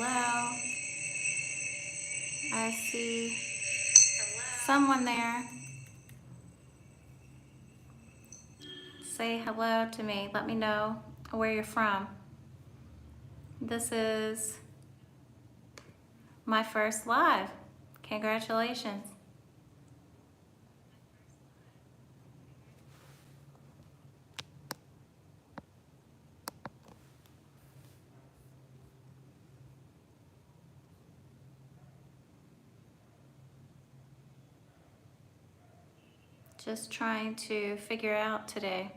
Hello. I see someone there. Say hello to me. Let me know where you're from. This is my first live. Congratulations. Just trying to figure out today.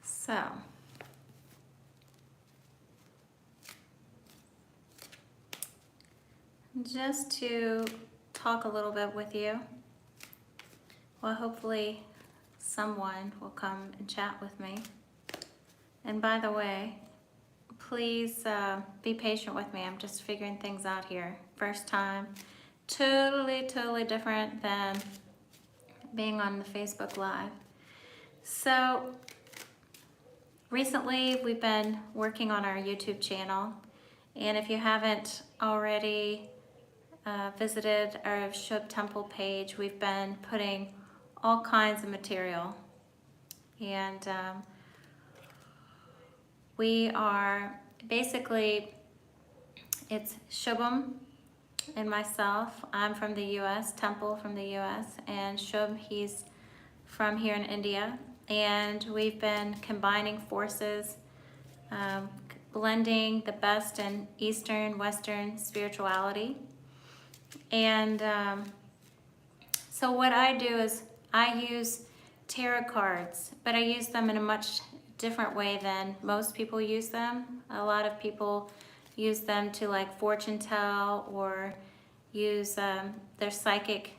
So, just to talk a little bit with you, well, hopefully someone will come and chat with me. And by the way, please be patient with me. I'm just figuring things out here. First time, totally different than being on the Facebook Live. So recently we've been working on our YouTube channel, and if you haven't already visited our Shub Temple page, we've been putting all kinds of material, and we are basically, it's Shubham and myself. I'm from the US, Temple from the US, and Shub, he's from here in India. And we've been combining forces, blending the best in Eastern, Western spirituality. And so what I do is I use tarot cards, but I use them in a much different way than most people use them. A lot of people use them to like fortune tell or use their psychic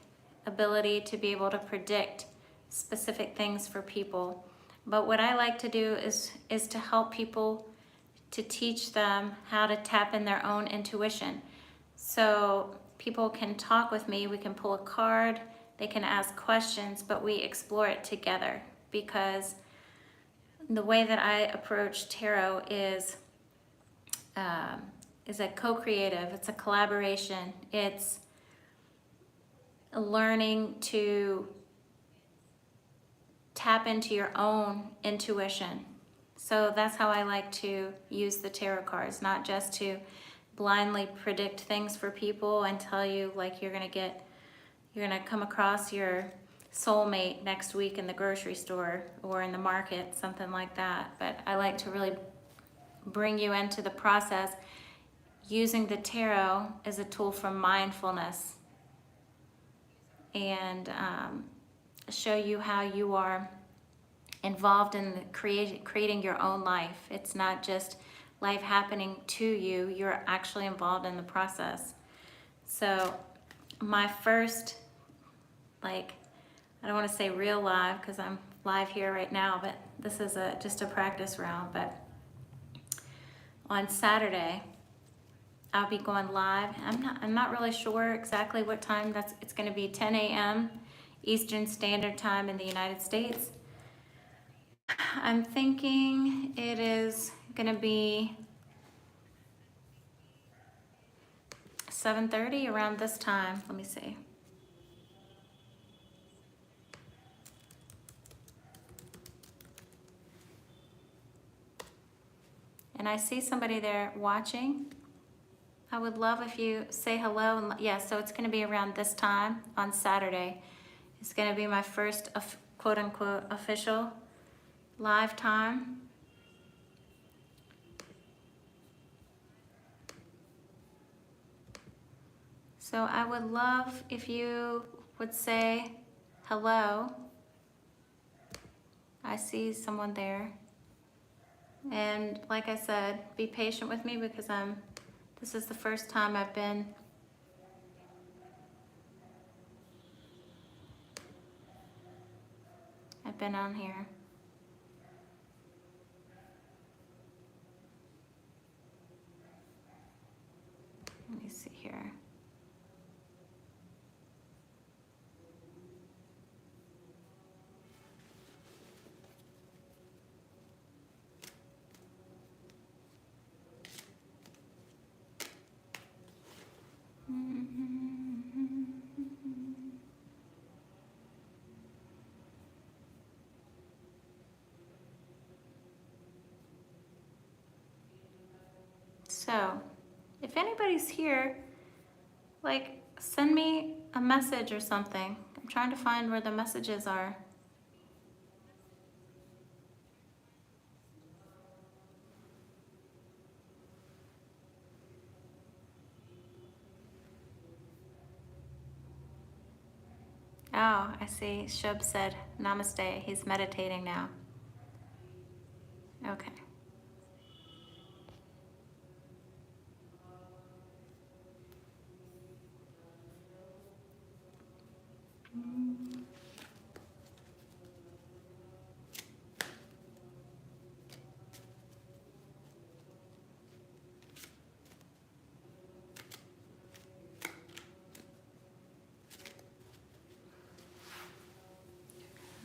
ability to be able to predict specific things for people. But what I like to do is to help people, to teach them how to tap in their own intuition. So people can talk with me, we can pull a card, they can ask questions, but we explore it together, because the way that I approach tarot is a co-creative, it's a collaboration, it's learning to tap into your own intuition. So that's how I like to use the tarot cards, not just to blindly predict things for people and tell you like you're gonna come across your soulmate next week in the grocery store or in the market, something like that. But I like to really bring you into the process using the tarot as a tool for mindfulness, and show you how you are involved in creating your own life. It's not just life happening to you, you're actually involved in the process. So my first, like, I don't want to say real live because I'm live here right now, but this is just a practice round. But on Saturday, I'll be going live. I'm not really sure exactly what time it's going to be. 10 a.m. Eastern Standard Time in the United States. I'm thinking it is going to be 7:30, around this time. Let me see. And I see somebody there watching. I would love if you say hello. And yeah, so it's going to be around this time on Saturday. It's going to be my first quote unquote official live time. So I would love if you would say hello. I see someone there. And like I said, be patient with me because this is the first time I've been on here. Let me see here. So, if anybody's here, like, send me a message or something. I'm trying to find where the messages are. Oh, I see. Shub said, Namaste. He's meditating now. Okay.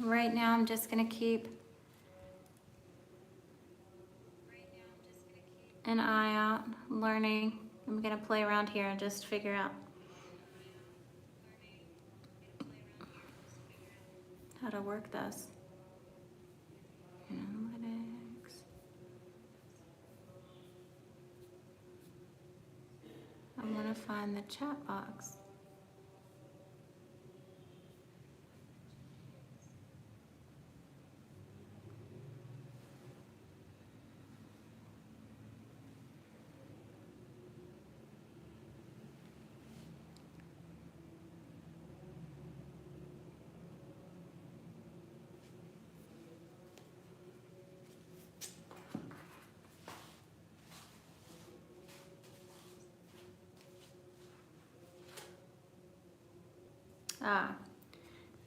Right now, I'm just going to keep an eye out, learning. I'm going to play around here and just figure out how to work this. Analytics. I'm going to find the chat box.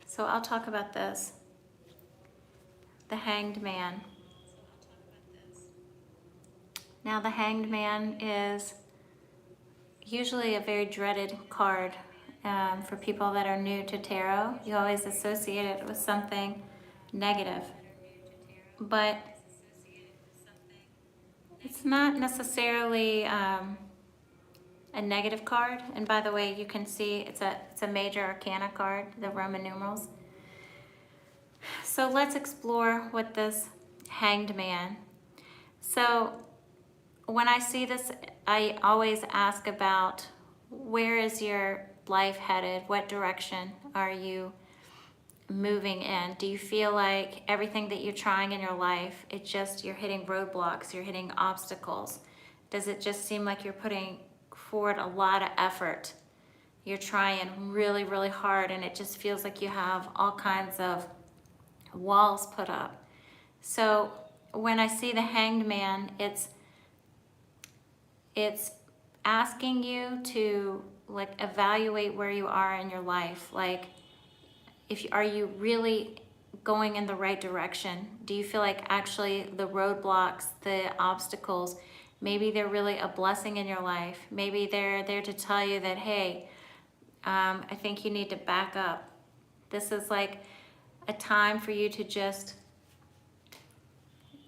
So I'll talk about this. The Hanged Man. Now, the Hanged Man is usually a very dreaded card for people that are new to tarot. You always associate it with something negative, but it's not necessarily a negative card. And by the way, you can see it's a major arcana card, the Roman numerals. So let's explore what this Hanged Man. So when I see this, I always ask about where is your life headed? What direction are you moving in? Do you feel like everything that you're trying in your life, you're hitting roadblocks, you're hitting obstacles? Does it just seem like you're putting forward a lot of effort? You're trying really, really hard and it just feels like you have all kinds of walls put up. So when I see the Hanged Man, it's asking you to like evaluate where you are in your life. Like, are you really going in the right direction? Do you feel like actually the roadblocks, the obstacles, maybe they're really a blessing in your life? Maybe they're there to tell you that, hey, I think you need to back up. This is like a time for you to just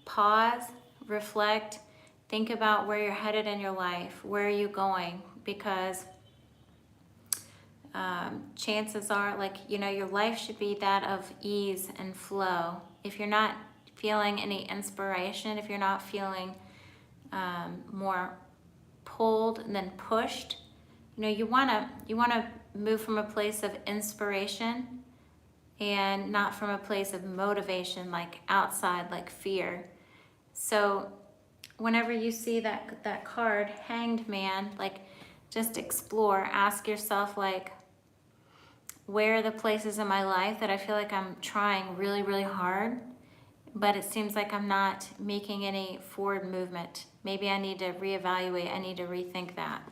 pause, reflect, think about where you're headed in your life. Where are you going? Because chances are, like, you know, your life should be that of ease and flow. If you're not feeling any inspiration, if you're not feeling more pulled than pushed, you know, you wanna move from a place of inspiration and not from a place of motivation, like outside, like fear. So whenever you see that card, Hanged Man, like, just explore, ask yourself, like, where are the places in my life that I feel like I'm trying really, really hard, but it seems like I'm not making any forward movement. Maybe I need to reevaluate, I need to rethink that.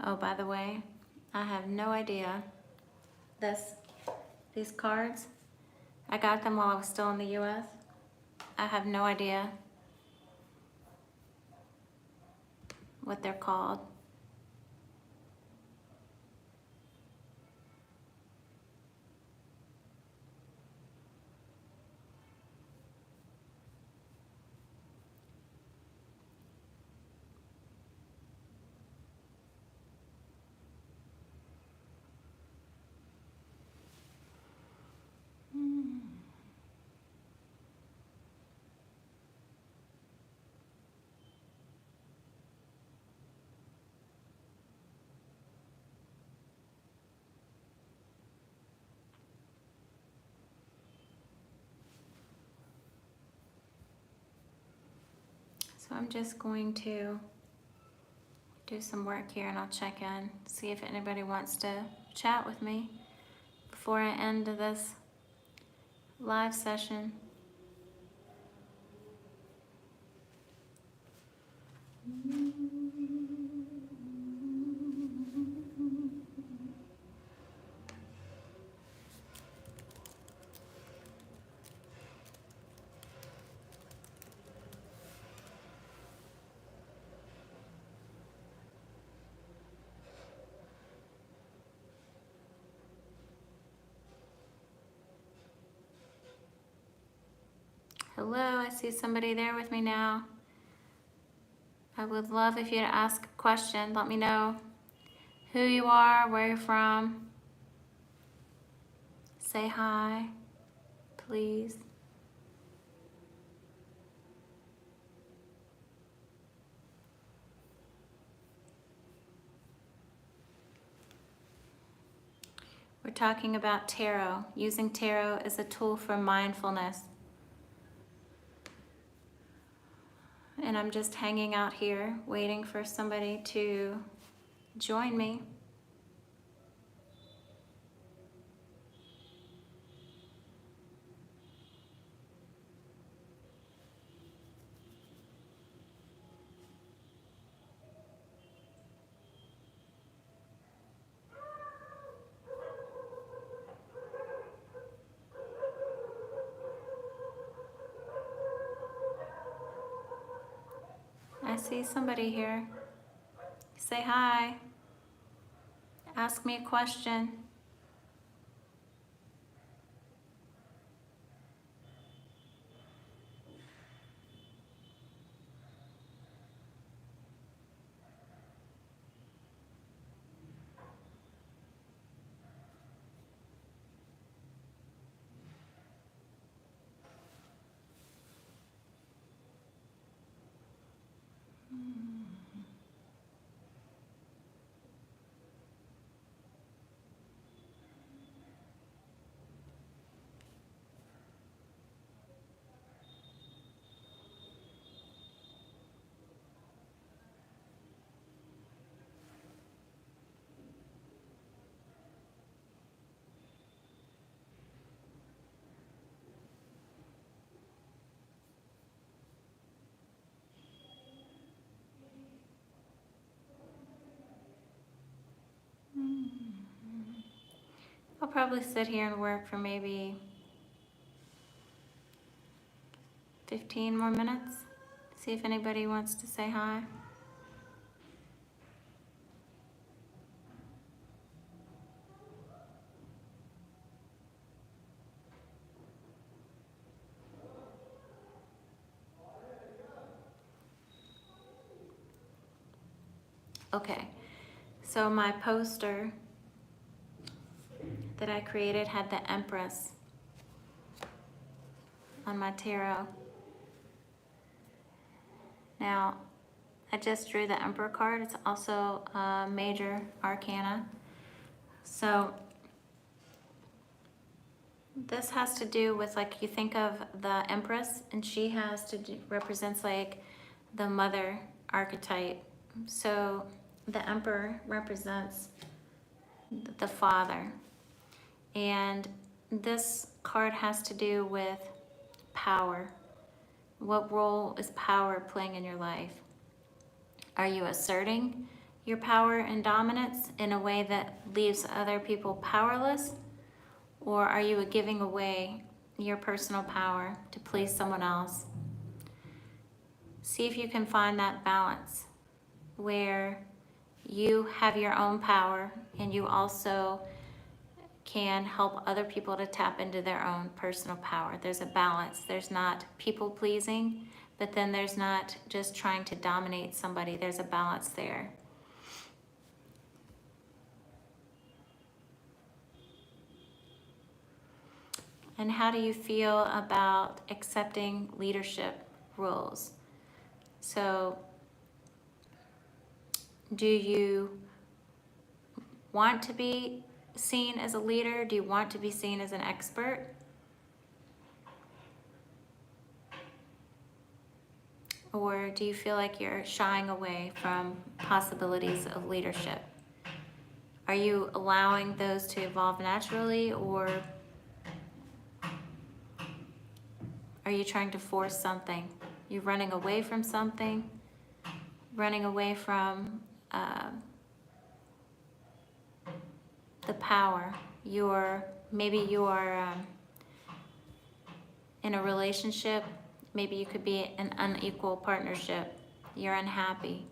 Oh, by the way, I have no idea. These cards, I got them while I was still in the US. I have no idea what they're called. So I'm just going to do some work here and I'll check in, see if anybody wants to chat with me before I end this live session. Hello, I see somebody there with me now. I would love if you'd ask a question. Let me know who you are, where you're from. Say hi, please. We're talking about tarot, using tarot as a tool for mindfulness. And I'm just hanging out here, waiting for somebody to join me. I see somebody here. Say hi. Ask me a question. I'll probably sit here and work for maybe 15 more minutes. See if anybody wants to say hi. Okay, so my poster that I created had the Empress on my tarot. Now, I just drew the Emperor card. It's also a major arcana. So this has to do with, like, you think of the Empress, and she has to do, represents like the mother archetype. So the Emperor represents the father. And this card has to do with power. What role is power playing in your life? Are you asserting your power and dominance in a way that leaves other people powerless? Or are you giving away your personal power to please someone else? See if you can find that balance where you have your own power and you also can help other people to tap into their own personal power. There's a balance. There's not people pleasing, but then there's not just trying to dominate somebody. There's a balance there. And how do you feel about accepting leadership roles? So, do you want to be seen as a leader? Do you want to be seen as an expert? Or do you feel like you're shying away from possibilities of leadership? Are you allowing those to evolve naturally, or are you trying to force something? You're running away from something, running away from the power. Maybe you're in a relationship. Maybe you could be an unequal partnership. You're unhappy.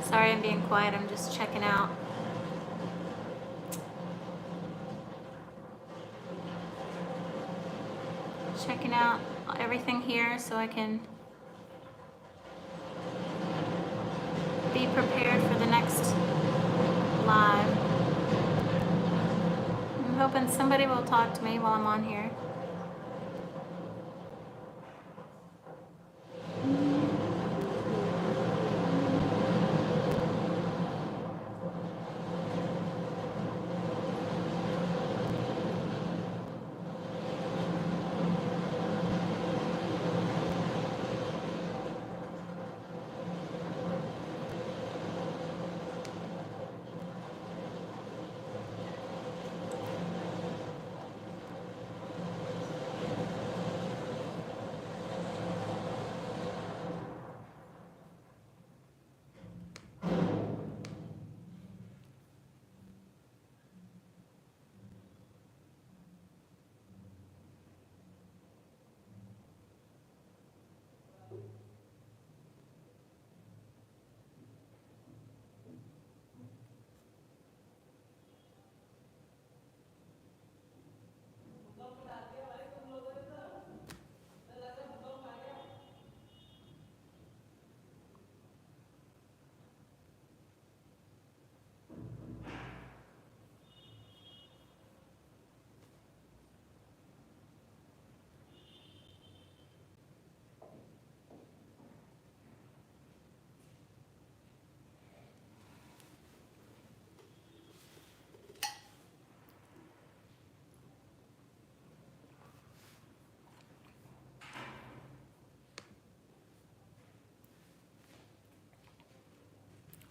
Sorry I'm being quiet. I'm just checking out out everything here so I can be prepared for the next live. I'm hoping somebody will talk to me while I'm on here.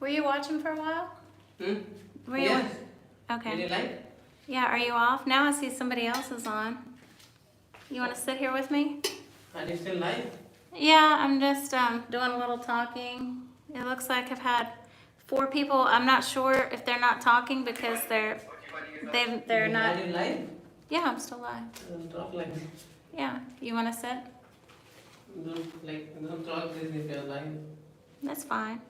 Were you watching for a while? Were you Yes. Okay. Any live? Yeah, are you off? Now I see somebody else is on. You want to sit here with me? Are you still live? Yeah, I'm just doing a little talking. It looks like I've had 4 people. I'm not sure if they're not talking because they're not. Are you live? Yeah, I'm still live. Don't talk like this. Yeah, you want to sit? Don't talk this if you're live. That's fine.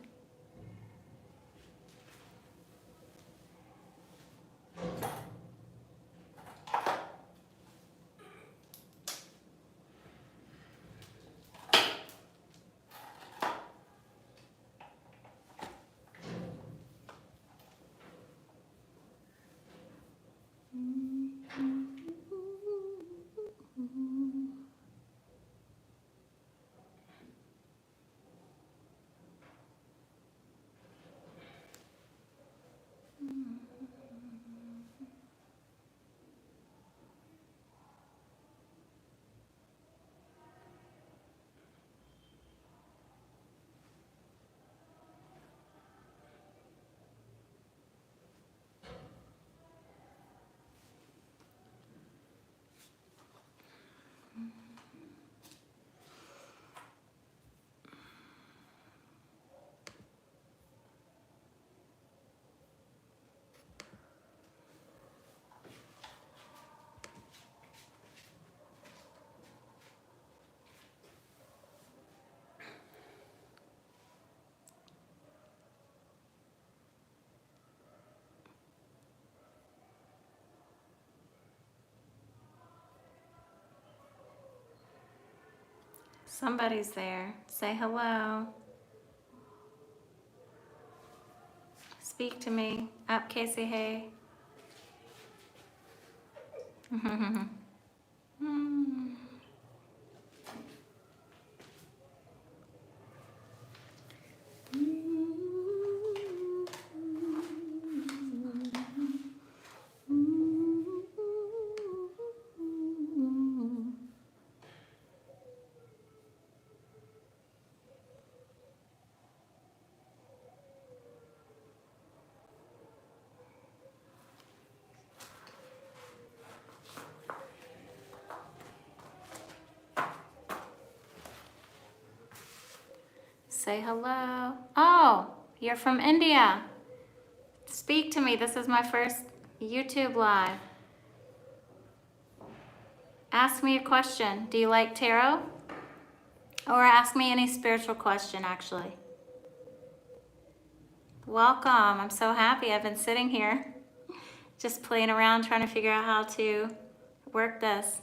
Somebody's there. Say hello. Speak to me. Up, Casey, hey. Say hello. Oh, you're from India. Speak to me. This is my first YouTube live. Ask me a question. Do you like tarot? Or ask me any spiritual question, actually. Welcome. I'm so happy. I've been sitting here just playing around trying to figure out how to work this.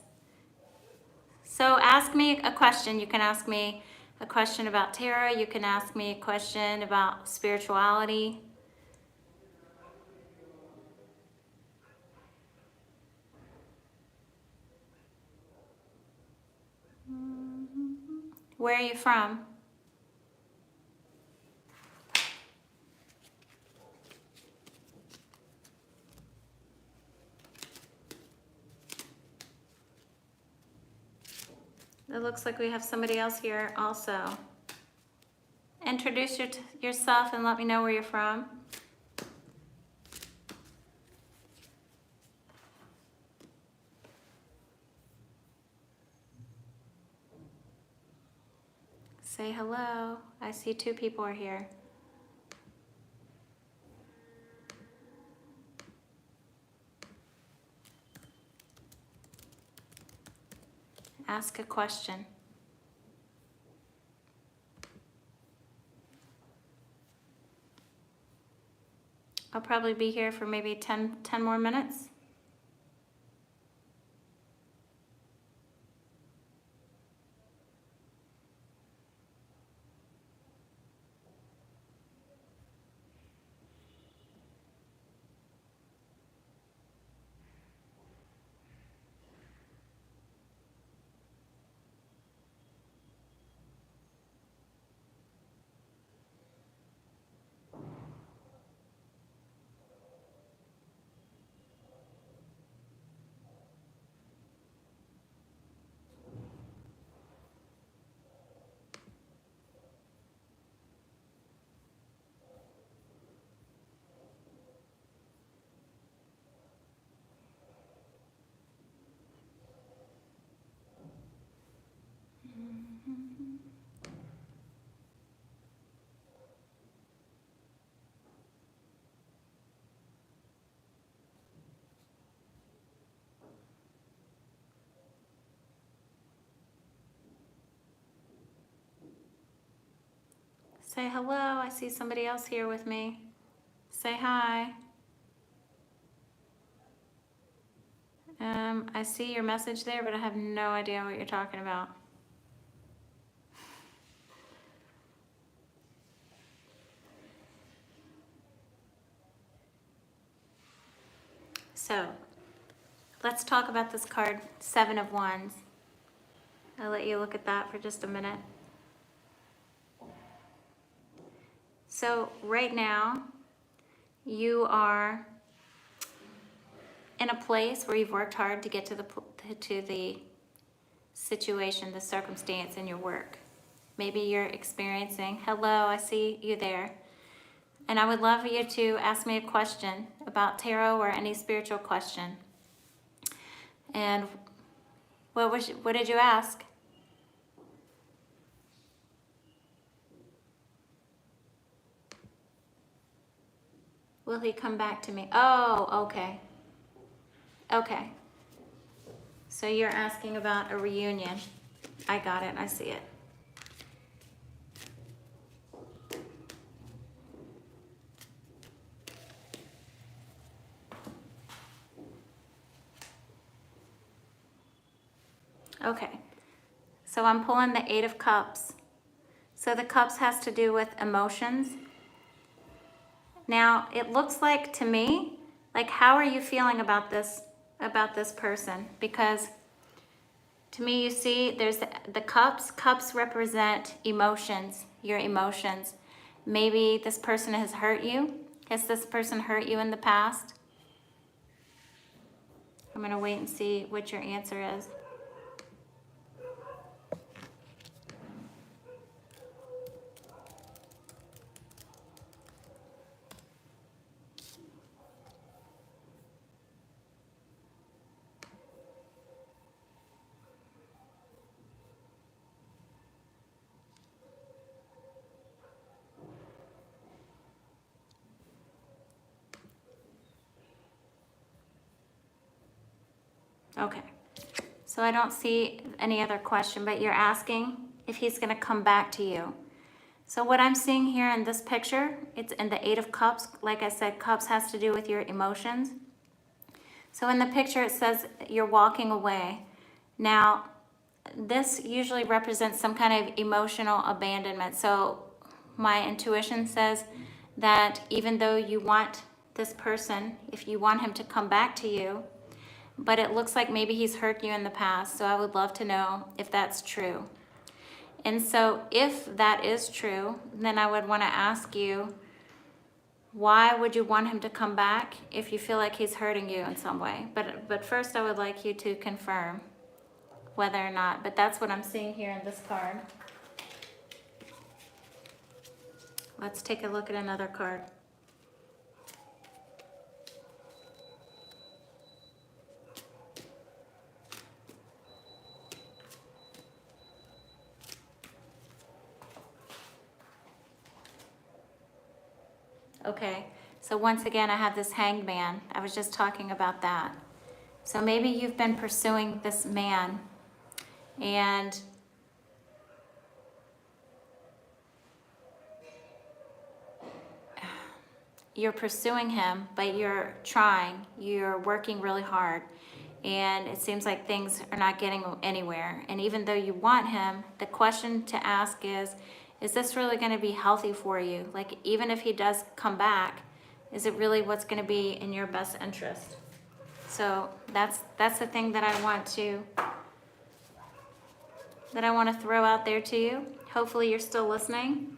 So ask me a question. You can ask me a question about tarot. You can ask me a question about spirituality. Where are you from? It looks like we have somebody else here also. Introduce yourself and let me know where you're from. Say hello. I see 2 people are here. Ask a question. I'll probably be here for maybe 10 more minutes. Say hello. I see somebody else here with me. Say hi. I see your message there, but I have no idea what you're talking about. So, let's talk about this card, 7 of Wands. I'll let you look at that for just a minute. So, right now, you are in a place where you've worked hard to get to the situation, the circumstance in your work. Maybe you're experiencing, hello, I see you there. And I would love for you to ask me a question about tarot or any spiritual question. And what did you ask? Will he come back to me? Oh, okay. Okay. So you're asking about a reunion. I got it. I see it. Okay. So I'm pulling the 8 of Cups. So the Cups has to do with emotions. Now, it looks like to me, like how are you feeling about this person? Because to me, you see there's the cups. Cups represent emotions, your emotions. Maybe this person has hurt you. Has this person hurt you in the past? I'm going to wait and see what your answer is. Okay, so I don't see any other question, but you're asking if he's going to come back to you. So what I'm seeing here in this picture, it's in the 8 of Cups. Like I said, Cups has to do with your emotions. So in the picture, it says you're walking away. Now, this usually represents some kind of emotional abandonment. So my intuition says that even though you want this person, if you want him to come back to you, but it looks like maybe he's hurt you in the past. So I would love to know if that's true. And so if that is true, then I would want to ask you, why would you want him to come back if you feel like he's hurting you in some way? But first I would like you to confirm whether or not, but that's what I'm seeing here in this card. Let's take a look at another card. Okay, so once again, I have this Hanged Man. I was just talking about that. So maybe you've been pursuing this man and you're pursuing him, but you're trying, you're working really hard, and it seems like things are not getting anywhere. And even though you want him, the question to ask is this really going to be healthy for you? Like, even if he does come back, is it really what's going to be in your best interest? So that's the thing that I want to throw out there to you. Hopefully you're still listening.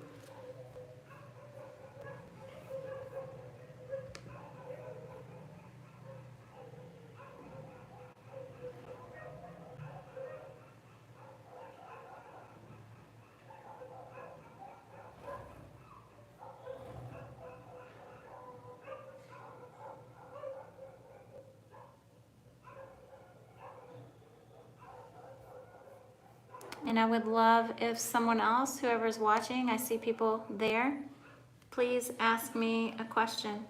And I would love if someone else, whoever's watching, I see people there, please ask me a question.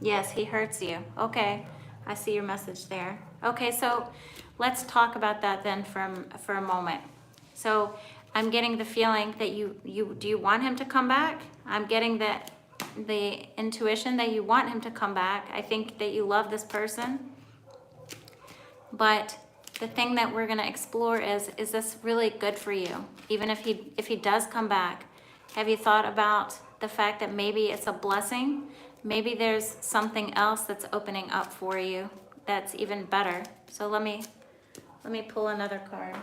Yes, he hurts you. Okay, I see your message there. Okay, so let's talk about that then for a moment. So I'm getting the feeling that do you want him to come back? I'm getting the intuition that you want him to come back. I think that you love this person. But the thing that we're going to explore is this really good for you? Even if he does come back, have you thought about the fact that maybe it's a blessing? Maybe there's something else that's opening up for you that's even better. So let me pull another card.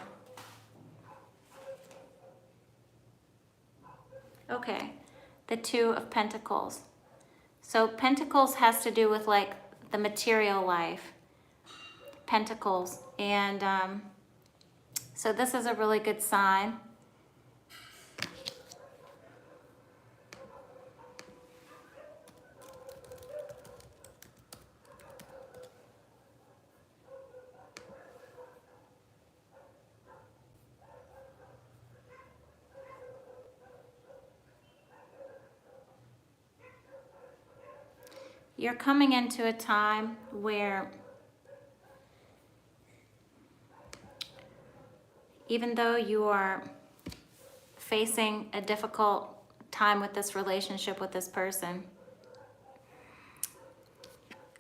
Okay, the Two of Pentacles. So Pentacles has to do with like the material life. Pentacles. And so this is a really good sign. You're coming into a time where even though you are facing a difficult time with this relationship with this person,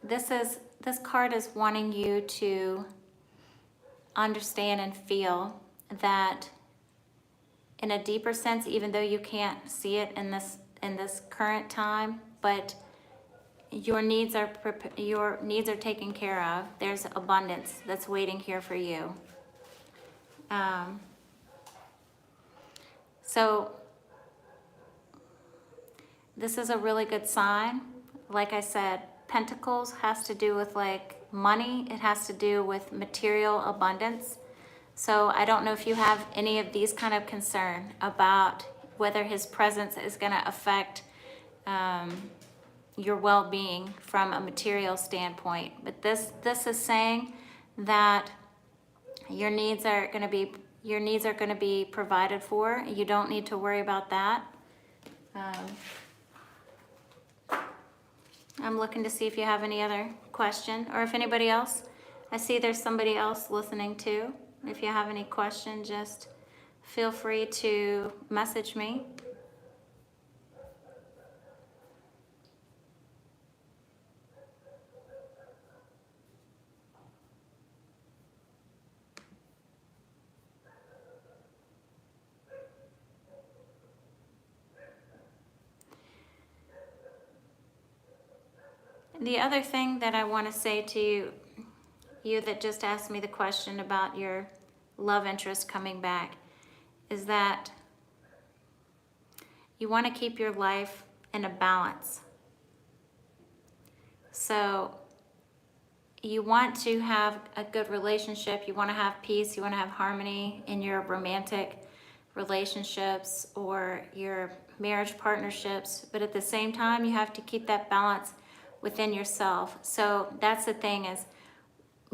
this card is wanting you to understand and feel that in a deeper sense, even though you can't see it in this current time, but your needs are taken care of. There's abundance that's waiting here for you. So this is a really good sign. Like I said, Pentacles has to do with like money. It has to do with material abundance. So I don't know if you have any of these kind of concern about whether his presence is going to affect your well-being from a material standpoint. But this is saying that your needs are going to be provided for. You don't need to worry about that. I'm looking to see if you have any other question, or if anybody else. I see there's somebody else listening too. If you have any question, just feel free to message me. The other thing that I want to say to you that just asked me the question about your love interest coming back is that you want to keep your life in a balance. So you want to have a good relationship, you want to have peace, you want to have harmony in your romantic relationships or your marriage partnerships, but at the same time you have to keep that balance within yourself. So that's the thing, is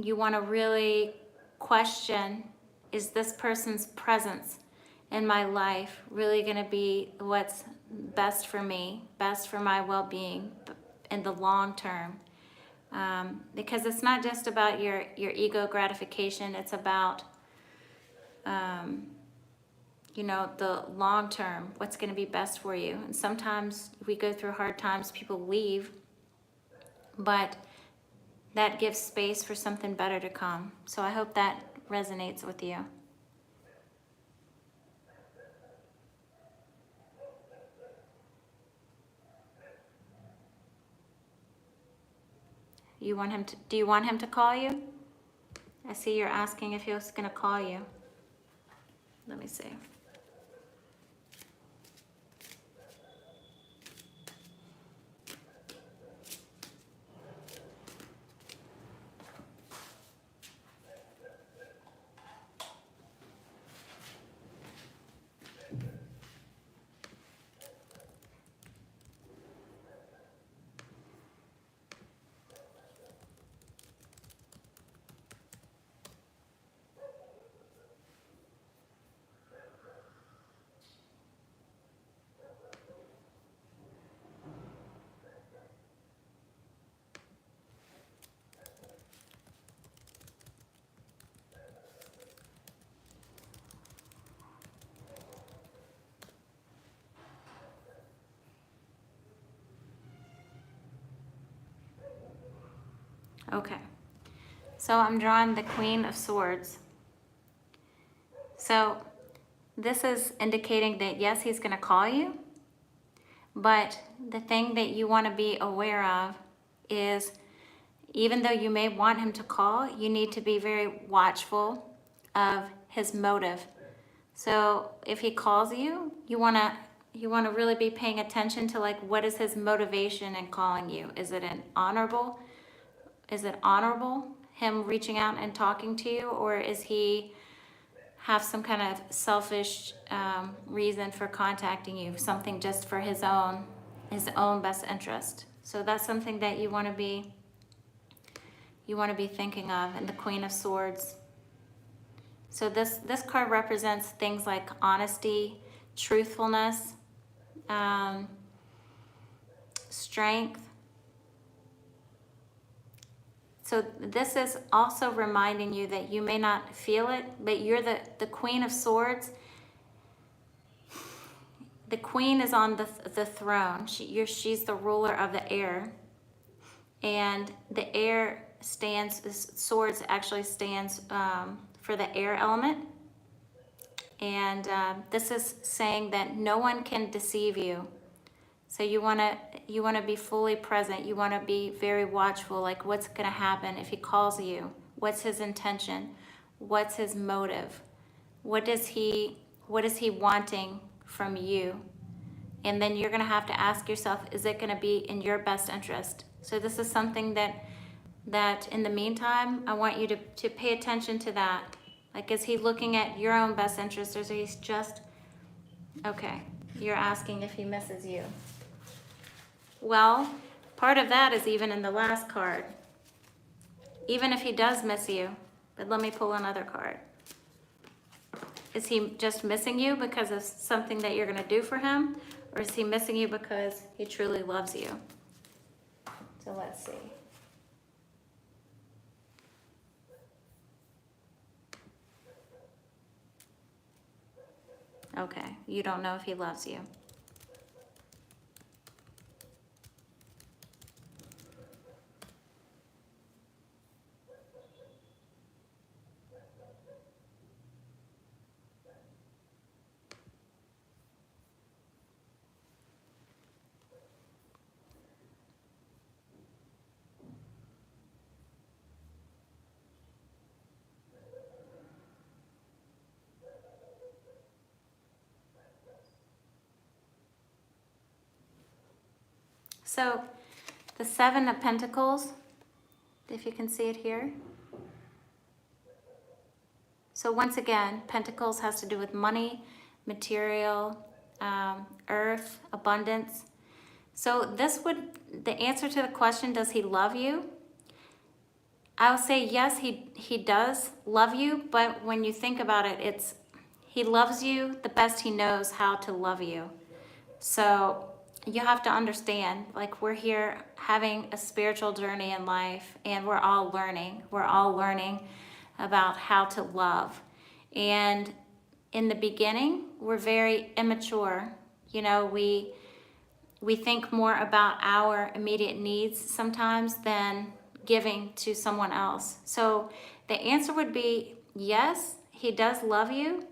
you want to really question, is this person's presence in my life really going to be what's best for me, best for my well-being in the long term? Because it's not just about your ego gratification, it's about you know, the long term, what's going to be best for you. And sometimes we go through hard times, people leave, but that gives space for something better to come. So I hope that resonates with you. You want him to, do you want him to call you? I see you're asking if he was going to call you. Let me see. Okay, so I'm drawing the Queen of Swords. So this is indicating that yes, he's going to call you, but the thing that you want to be aware of is, even though you may want him to call, you need to be very watchful of his motive. So if he calls you, you want to really be paying attention to, like, what is his motivation in calling you? Is it honorable, him reaching out and talking to you, or is he have some kind of selfish reason for contacting you, something just for his own best interest? So that's something that you want to be thinking of in the Queen of Swords. So this card represents things like honesty, truthfulness, strength. So this is also reminding you that you may not feel it, but you're the Queen of Swords. The Queen is on the throne. She's the ruler of the air. And the air swords actually stands for the air element. And this is saying that no one can deceive you. So you want to be fully present. You want to be very watchful, like what's going to happen if he calls you. What's his intention? What's his motive? What is he wanting from you? And then you're going to have to ask yourself, is it going to be in your best interest? So this is something that in the meantime, I want you to pay attention to that. Like, is he looking at your own best interest, or is he just, okay, you're asking if he misses you. Well, part of that is even in the last card. Even if he does miss you, but let me pull another card. Is he just missing you because of something that you're going to do for him? Or is he missing you because he truly loves you? So let's see. Okay, you don't know if he loves you. So the Seven of Pentacles, if you can see it here. So once again, Pentacles has to do with money, material, earth, abundance. So the answer to the question, does he love you? I'll say yes, he does love you, but when you think about it, he loves you the best he knows how to love you. So you have to understand, like, we're here having a spiritual journey in life, and we're all learning. We're all learning about how to love. And in the beginning, we're very immature. You know, we think more about our immediate needs sometimes than giving to someone else. So the answer would be yes, he does love you,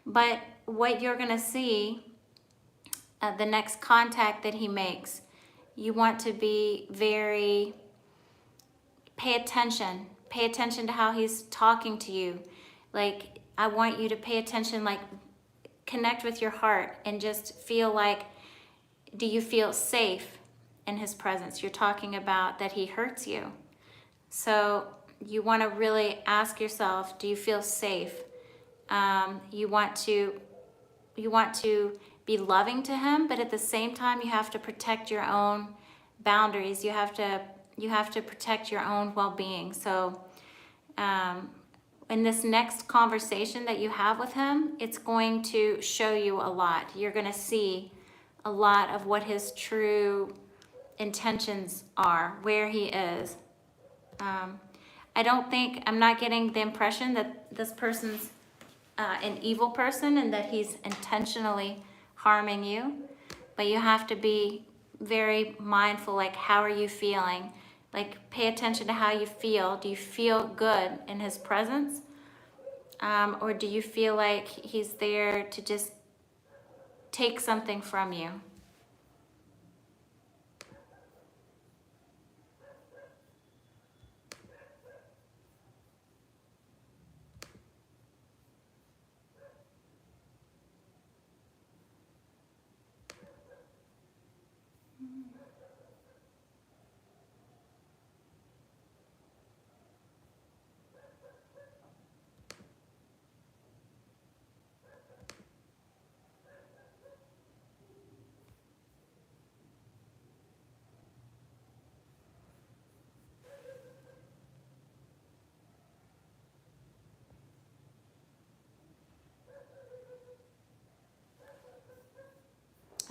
but what you're going to see, the next contact that he makes, you want to be very, pay attention to how he's talking to you. Like, I want you to pay attention, like, connect with your heart and just feel like, do you feel safe in his presence? You're talking about that he hurts you. So you want to really ask yourself, do you feel safe? You want to be loving to him, but at the same time, you have to protect your own boundaries. You have to protect your own well-being. So in this next conversation that you have with him, it's going to show you a lot. You're going to see a lot of what his true intentions are, where he is. I'm not getting the impression that this person's an evil person and that he's intentionally harming you, but you have to be very mindful, like, how are you feeling? Like, pay attention to how you feel. Do you feel good in his presence? Or do you feel like he's there to just take something from you?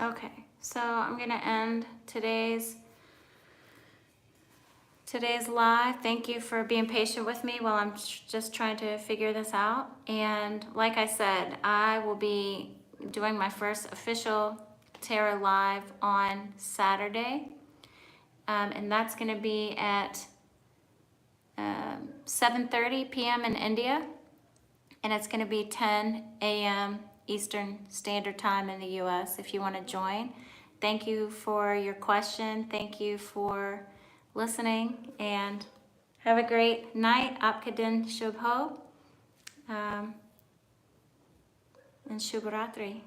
Okay, so I'm gonna end today's live. Thank you for being patient with me while I'm just trying to figure this out. And like I said, I will be doing my first official tarot live on Saturday. And that's gonna be at 7:30 p.m. in India. And it's gonna be 10 a.m. Eastern Standard Time in the US if you wanna join. Thank you for your question. Thank you for listening, and have a great night. Aapka din shubh ho, and Shubh Ratri.